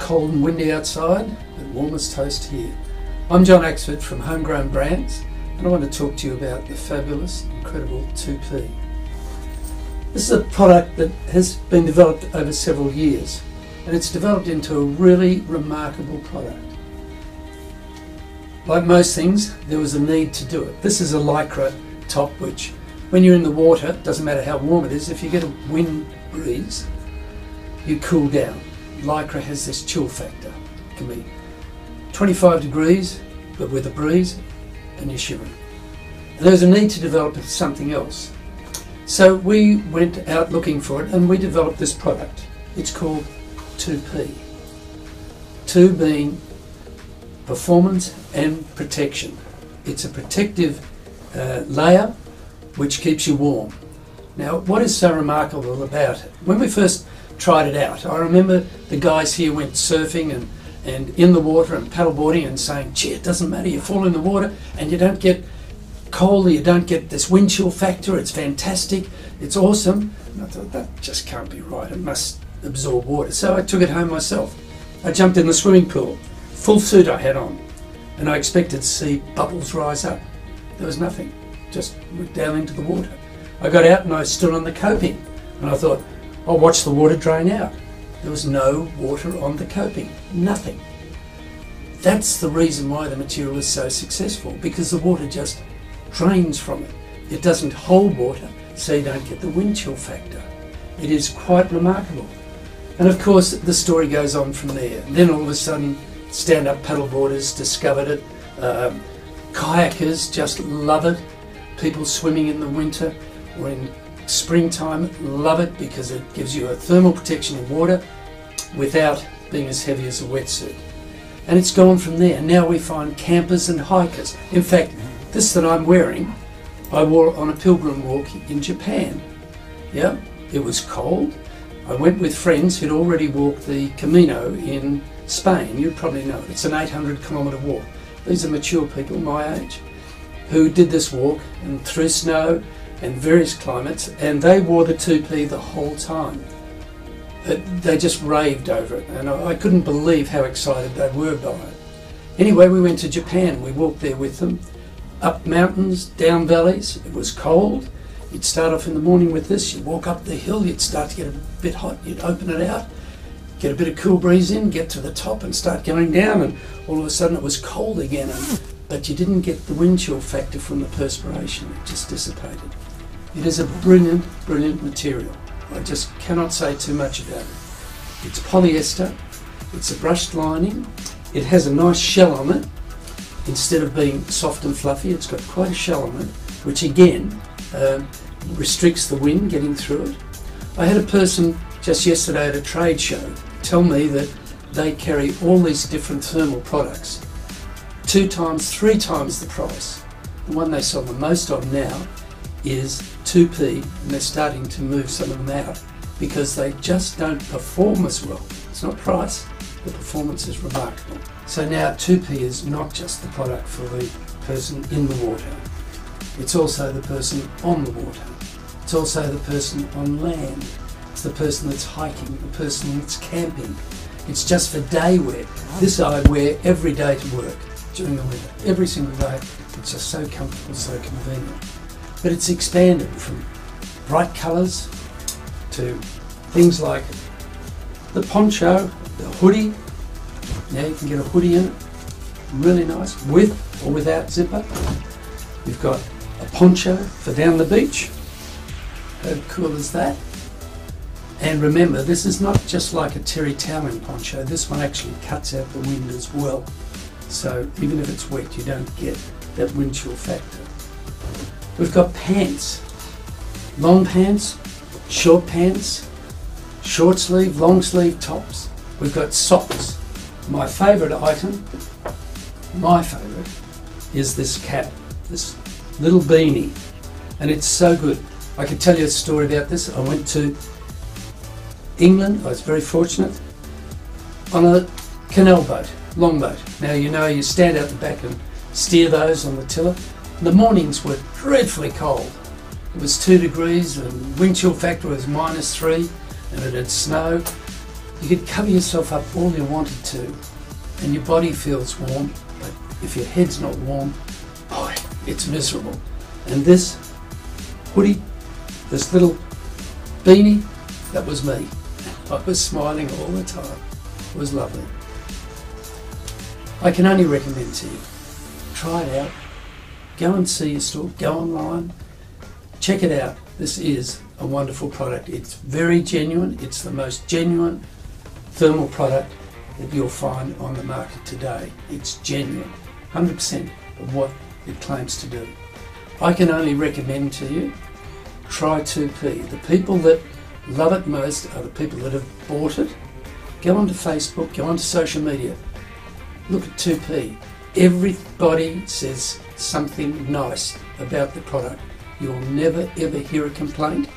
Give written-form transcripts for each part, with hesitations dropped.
cold and windy outside, but warm as toast here. I'm John Axford from Homegrown Brands, and I want to talk to you about the fabulous, incredible 2P. This is a product that has been developed over several years, and it's developed into a really remarkable product. Like most things, there was a need to do it. This is a Lycra top, which when you're in the water, it doesn't matter how warm it is, if you get a wind breeze, you cool down. Lycra has this chill factor. It can be 25 degrees, but with a breeze, and you're shivering. And there was a need to develop something else. So we went out looking for it, and we developed this product. It's called 2P. 2 being performance and protection. It's a protective layer which keeps you warm. Now, what is so remarkable about it? When we first tried it out, I remember the guys here went surfing and in the water and paddleboarding and saying, gee, it doesn't matter, you fall in the water and you don't get cold, you don't get this wind chill factor, it's fantastic, it's awesome. And I thought, that just can't be right, it must absorb water. So I took it home myself. I jumped in the swimming pool, full suit I had on, and I expected to see bubbles rise up. There was nothing, just went down into the water. I got out and I stood on the coping and I thought, I'll watch the water drain out. There was no water on the coping, nothing. That's the reason why the material is so successful, because the water just drains from it. It doesn't hold water, so you don't get the wind chill factor. It is quite remarkable. And of course, the story goes on from there. Then all of a sudden, stand-up paddleboarders discovered it. Kayakers just love it. People swimming in the winter or in springtime love it because it gives you a thermal protection in water without being as heavy as a wetsuit. And it's gone from there. Now we find campers and hikers. In fact, this that I'm wearing, I wore on a pilgrim walk in Japan. Yeah, it was cold. I went with friends who'd already walked the Camino in Spain. You'd probably know it. It's an 800-kilometre walk. These are mature people my age who did this walk and through snow and various climates, and they wore the 2P the whole time. They just raved over it, and I couldn't believe how excited they were by it. Anyway, we went to Japan. We walked there with them, up mountains, down valleys. It was cold. You'd start off in the morning with this, you'd walk up the hill, you'd start to get a bit hot, you'd open it out, get a bit of cool breeze in, get to the top and start going down, and all of a sudden it was cold again, but you didn't get the wind chill factor from the perspiration, it just dissipated. It is a brilliant, brilliant material. I just cannot say too much about it. It's polyester, it's a brushed lining, it has a nice shell on it. Instead of being soft and fluffy, it's got quite a shell on it, which again restricts the wind getting through it. I had a person just yesterday at a trade show tell me that they carry all these different thermal products, 2 times, 3 times the price. The one they sell the most of now is 2P, and they're starting to move some of them out because they just don't perform as well. It's not price, the performance is remarkable. So now 2P is not just the product for the person in the water, it's also the person on the water, it's also the person on land, it's the person that's hiking, the person that's camping. It's just for day wear. This I wear every day to work during the winter, every single day. It's just so comfortable, so convenient. But it's expanded from bright colours to things like the poncho, the hoodie. Now you can get a hoodie in it, really nice, with or without zipper. You've got a poncho for down the beach. How cool is that? And remember, this is not just like a terry toweling poncho, this one actually cuts out the wind as well. So even if it's wet, you don't get that wind chill factor. We've got pants, long pants, short sleeve, long sleeve tops. We've got socks. My favourite item, is this cap, this little beanie, and it's so good. I can tell you a story about this. I went to England, I was very fortunate, on a canal boat, longboat. Now you know you stand out the back and steer those on the tiller. The mornings were dreadfully cold. It was 2 degrees and wind chill factor was -3 and it had snow. You could cover yourself up all you wanted to and your body feels warm, but if your head's not warm, boy, it's miserable. And this hoodie, this little beanie, that was me. I was smiling all the time. It was lovely. I can only recommend to you, try it out. Go and see a store, go online, check it out. This is a wonderful product. It's very genuine. It's the most genuine thermal product that you'll find on the market today. It's genuine, 100% of what it claims to do. I can only recommend to you, try 2P. The people that love it most are the people that have bought it. Go onto Facebook, go onto social media, look at 2P. Everybody says something nice about the product. You'll never ever hear a complaint.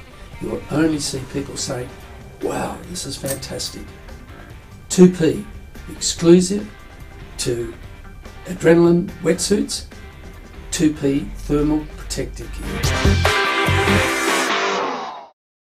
You will only see people saying, wow, this is fantastic. 2P, exclusive to Adrenalin wetsuits, 2P thermal protective gear.